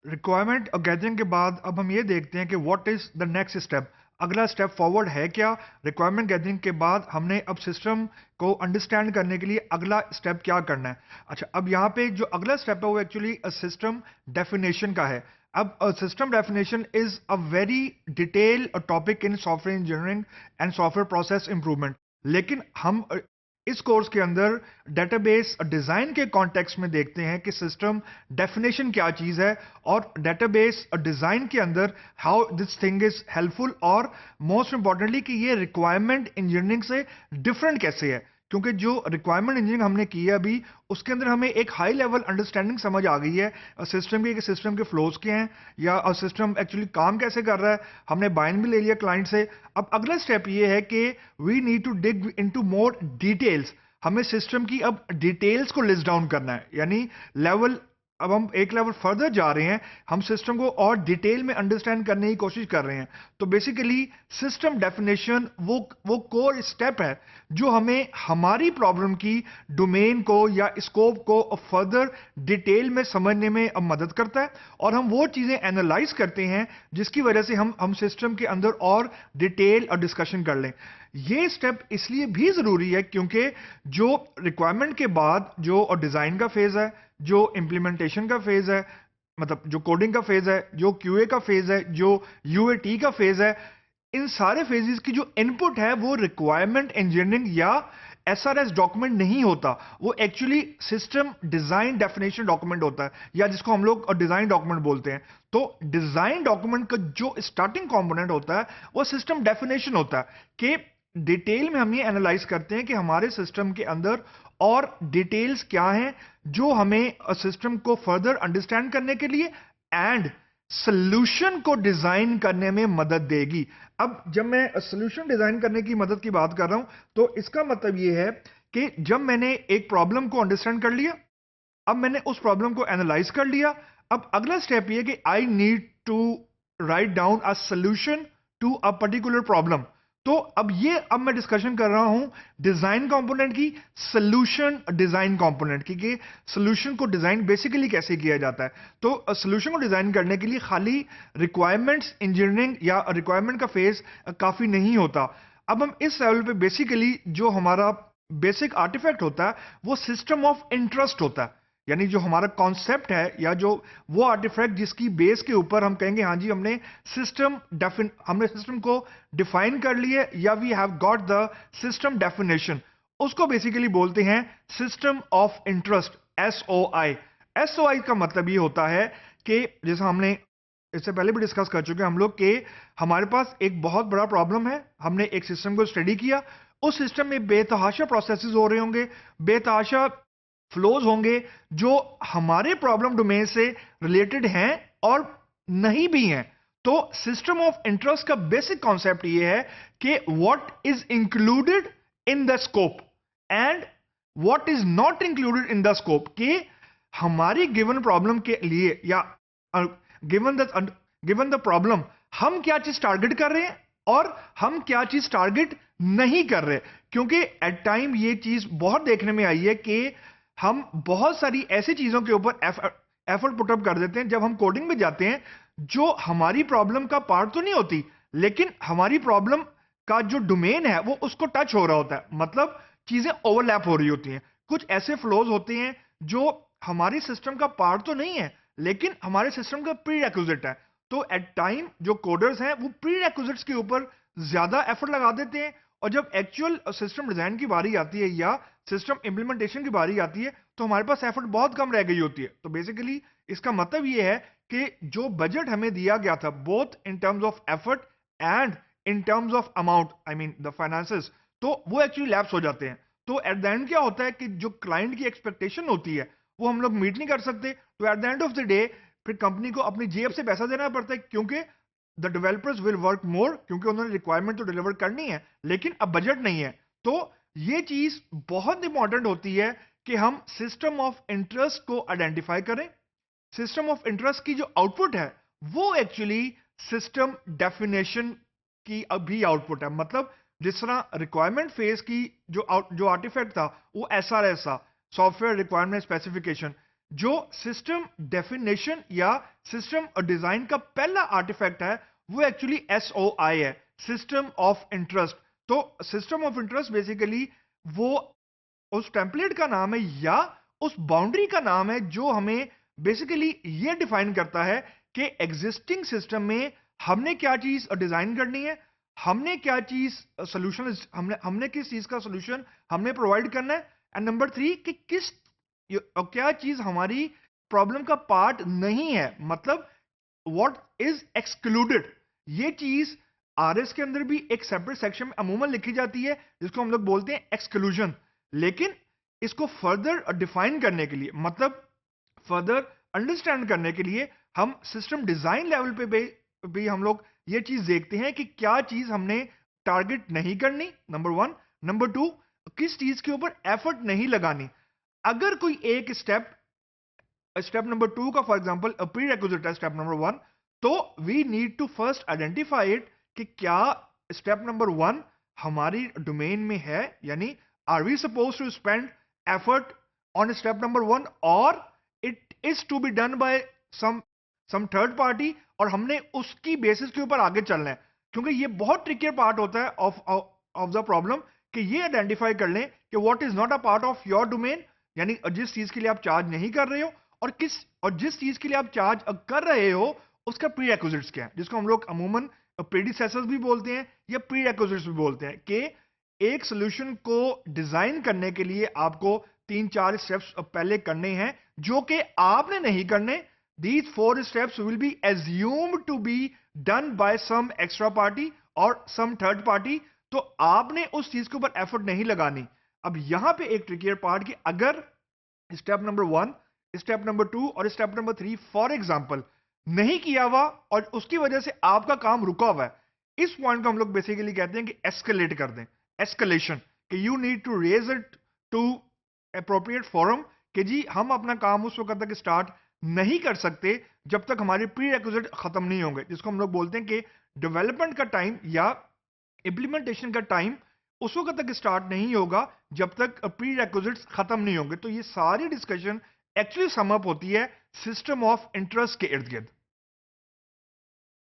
Requirement gathering के बाद अब हम ये देखते हैं कि what is the next step. अगला स्टेप फॉरवर्ड है क्या? रिक्वायरमेंट गैदरिंग के बाद हमने अब सिस्टम को अंडरस्टैंड करने के लिए अगला स्टेप क्या करना है। अच्छा, अब यहाँ पे जो अगला स्टेप है वो एक्चुअली सिस्टम डेफिनेशन का है। अब system definition is a very detail topic in software engineering and software process improvement. लेकिन हम इस कोर्स के अंदर डेटाबेस डिजाइन के कॉन्टेक्स्ट में देखते हैं कि सिस्टम डेफिनेशन क्या चीज है, और डेटाबेस डिजाइन के अंदर how this thing is helpful, और मोस्ट इंपॉर्टेंटली कि ये रिक्वायरमेंट इंजीनियरिंग से डिफरेंट कैसे है। क्योंकि जो रिक्वायरमेंट इंजीनियरिंग हमने की है अभी, उसके अंदर हमें एक हाई लेवल अंडरस्टैंडिंग समझ आ गई है सिस्टम की, कि सिस्टम के फ्लोज क्या हैं या सिस्टम एक्चुअली काम कैसे कर रहा है। हमने बाइन भी ले लिया क्लाइंट से। अब अगला स्टेप ये है कि we need to dig into more details. हमें सिस्टम की अब डिटेल्स को लिस्ट डाउन करना है, यानी लेवल, अब हम एक लेवल फर्दर जा रहे हैं। हम सिस्टम को और डिटेल में अंडरस्टैंड करने की कोशिश कर रहे हैं। तो बेसिकली सिस्टम डेफिनेशन वो कोर स्टेप है जो हमें हमारी प्रॉब्लम की डोमेन को या स्कोप को फर्दर डिटेल में समझने में अब मदद करता है, और हम वो चीजें एनालाइज करते हैं जिसकी वजह से हम सिस्टम के अंदर और डिटेल और डिस्कशन कर लें। ये स्टेप इसलिए भी जरूरी है क्योंकि जो रिक्वायरमेंट के बाद जो डिजाइन का फेज है, जो इंप्लीमेंटेशन का फेज है, मतलब जो कोडिंग का फेज है, जो क्यूए का फेज है, जो यूएटी का फेज है, इन सारे फेजेस की जो इनपुट है वो रिक्वायरमेंट इंजीनियरिंग या एसआरएस डॉक्यूमेंट नहीं होता। वो actually system design definition document होता है, या जिसको हम लोग डिजाइन डॉक्यूमेंट बोलते हैं। तो डिजाइन डॉक्यूमेंट का जो स्टार्टिंग कंपोनेंट होता है वो सिस्टम डेफिनेशन होता है, कि डिटेल में हम ये एनालाइज करते हैं कि हमारे सिस्टम के अंदर और डिटेल्स क्या हैं जो हमें सिस्टम को फर्दर अंडरस्टैंड करने के लिए एंड सोल्यूशन को डिजाइन करने में मदद देगी। अब जब मैं सोल्यूशन डिजाइन करने की मदद की बात कर रहा हूं, तो इसका मतलब यह है कि जब मैंने एक प्रॉब्लम को अंडरस्टैंड कर लिया, अब मैंने उस प्रॉब्लम को एनालाइज कर लिया, अब अगला स्टेप ये कि I need to write down a solution to a particular problem. तो अब मैं डिस्कशन कर रहा हूं डिजाइन कंपोनेंट की, सोल्यूशन डिजाइन कंपोनेंट की, कि सोल्यूशन को डिजाइन बेसिकली कैसे किया जाता है। तो सोल्यूशन को डिजाइन करने के लिए खाली रिक्वायरमेंट्स इंजीनियरिंग या रिक्वायरमेंट का फेज काफी नहीं होता। अब हम इस लेवल पे बेसिकली जो हमारा बेसिक आर्टिफैक्ट होता है वो सिस्टम ऑफ इंटरेस्ट होता है, यानी जो हमारा कॉन्सेप्ट है या जो वो आर्टिफैक्ट जिसकी बेस के ऊपर हम कहेंगे हाँ जी हमने सिस्टम को डिफाइन कर लिए, या we have got the system definition, उसको बेसिकली बोलते हैं system of interest, SOI. SOI का मतलब ये होता है कि जैसा हमने इससे पहले भी डिस्कस कर चुके हैं हम लोग, कि हमारे पास एक बहुत बड़ा प्रॉब्लम है, हमने एक सिस्टम को स्टडी किया, उस सिस्टम में बेतहाशा प्रोसेसेस हो रहे होंगे, बेतहाशा फ्लोज होंगे जो हमारे प्रॉब्लम डोमेन से रिलेटेड हैं और नहीं भी हैं। तो सिस्टम ऑफ इंटरेस्ट का बेसिक कॉन्सेप्ट ये है कि what is included in the scope and what is not included in the scope, कि हमारी गिवन प्रॉब्लम के लिए या गिवन द प्रॉब्लम हम क्या चीज टारगेट कर रहे हैं और हम क्या चीज टारगेट नहीं कर रहे। क्योंकि एट टाइम ये चीज बहुत देखने में आई है कि हम बहुत सारी ऐसी चीजों के ऊपर एफर्ट पुटअप कर देते हैं जब हम कोडिंग में जाते हैं, जो हमारी प्रॉब्लम का पार्ट तो नहीं होती, लेकिन हमारी प्रॉब्लम का जो डोमेन है वो उसको टच हो रहा होता है, मतलब चीजें ओवरलैप हो रही होती हैं। कुछ ऐसे फ्लोज होते हैं जो हमारी सिस्टम का पार्ट तो नहीं है लेकिन हमारे सिस्टम का प्री रेक्विजिट है। तो एट टाइम जो कोडर्स हैं वो प्री रेक्विजिट्स के ऊपर ज्यादा एफर्ट लगा देते हैं, और जब एक्चुअल सिस्टम डिजाइन की बारी आती है या सिस्टम इंप्लीमेंटेशन की बारी आती है तो हमारे पास एफर्ट बहुत कम रह गई होती है। तो बेसिकली इसका मतलब यह है कि जो बजट हमें दिया गया था both in terms of effort and in terms of amount, I mean the finances, तो वो एक्चुअली लैप्स हो जाते हैं। तो एट द एंड क्या होता है कि जो क्लाइंट की एक्सपेक्टेशन होती है वो हम लोग मीट नहीं कर सकते। तो at the end of the day फिर कंपनी को अपनी जेब से पैसा देना पड़ता है, क्योंकि the developers will work more, क्योंकि उन्होंने रिक्वायरमेंट तो डिलीवर करनी है लेकिन अब बजट नहीं है। तो ये चीज बहुत इंपॉर्टेंट होती है कि हम सिस्टम ऑफ इंटरेस्ट को आइडेंटिफाई करें। सिस्टम ऑफ इंटरेस्ट की जो आउटपुट है वो एक्चुअली सिस्टम डेफिनेशन की अभी आउटपुट है। मतलब जिस तरह रिक्वायरमेंट फेज की जो आर्टिफैक्ट था वो एसआरएस था, सॉफ्टवेयर रिक्वायरमेंट स्पेसिफिकेशन, जो सिस्टम डेफिनेशन या सिस्टम डिजाइन का पहला आर्टिफैक्ट है वो एक्चुअली SOI है, सिस्टम ऑफ इंटरेस्ट। तो सिस्टम ऑफ इंटरेस्ट बेसिकली वो उस टेम्पलेट का नाम है या उस बाउंड्री का नाम है जो हमें बेसिकली ये डिफाइन करता है कि एग्जिस्टिंग सिस्टम में हमने क्या चीज डिजाइन करनी है, हमने क्या चीज सोल्यूशन, हमने किस चीज का सोल्यूशन हमने प्रोवाइड करना है, एंड नंबर 3 कि किस क्या चीज हमारी प्रॉब्लम का पार्ट नहीं है, मतलब व्हाट इज एक्सक्लूडेड। ये चीज आरएस के अंदर भी एक सेपरेट सेक्शन में अमूमन लिखी जाती है जिसको हम लोग बोलते हैं एक्सक्लूजन। लेकिन इसको फर्दर डिफाइन करने के लिए, मतलब फर्दर अंडरस्टैंड करने के लिए, हम सिस्टम डिजाइन लेवल पे भी हम लोग ये चीज देखते हैं कि क्या चीज हमने टारगेट नहीं करनी, नंबर 1। नंबर 2, किस चीज के ऊपर एफर्ट नहीं लगानी। अगर कोई एक स्टेप, स्टेप नंबर 2 का फॉर एग्जांपल प्री रिक्विजिट है स्टेप नंबर 1, तो we need to first identify it कि क्या स्टेप नंबर 1 हमारी डोमेन में है, यानी are we suppose to spend effort on step number 1 और it is to be done by some third party, और हमने उसकी बेसिस के ऊपर आगे चलना है। क्योंकि ये बहुत ट्रिकी पार्ट होता है ऑफ द प्रॉब्लम कि ये आइडेंटिफाई कर लें कि what is not a part of your domain, यानी जिस चीज के लिए आप चार्ज नहीं कर रहे हो, और जिस चीज के लिए आप चार्ज कर रहे हो उसका प्री रिक्विजिट्स क्या है, जिसको हम लोग अमूमन प्रीडिसेसर्स भी बोलते हैं या प्री रिक्विजिट्स भी बोलते हैं, कि एक सोल्यूशन को डिजाइन करने के लिए आपको 3-4 स्टेप्स पहले करने हैं जो कि आपने नहीं करने। These 4 steps will be assumed to be done by some extra party or some third party, तो आपने उस चीज के ऊपर एफर्ट नहीं लगानी। अब यहां पे एक ट्रिकियर पार्ट कि अगर स्टेप नंबर 1, स्टेप नंबर 2 और स्टेप नंबर 3 फॉर एग्जांपल नहीं किया हुआ और उसकी वजह से आपका काम रुका हुआ है, इस पॉइंट को हम लोग बेसिकली कहते हैं कि एस्केलेट कर दें, एस्केलेशन, कि you need to raise it to appropriate forum, कि जी हम अपना काम उस वक्त तक स्टार्ट नहीं कर सकते जब तक हमारे प्री रिक्विजिट खत्म नहीं होंगे, जिसको हम लोग बोलते हैं कि डेवलपमेंट का टाइम या इंप्लीमेंटेशन का टाइम उस वक्त तक स्टार्ट नहीं होगा जब तक प्री रिक्विजिट्स खत्म नहीं होंगे। तो ये सारी डिस्कशन एक्चुअली सम अप होती है सिस्टम ऑफ इंटरेस्ट के इर्द गिर्द।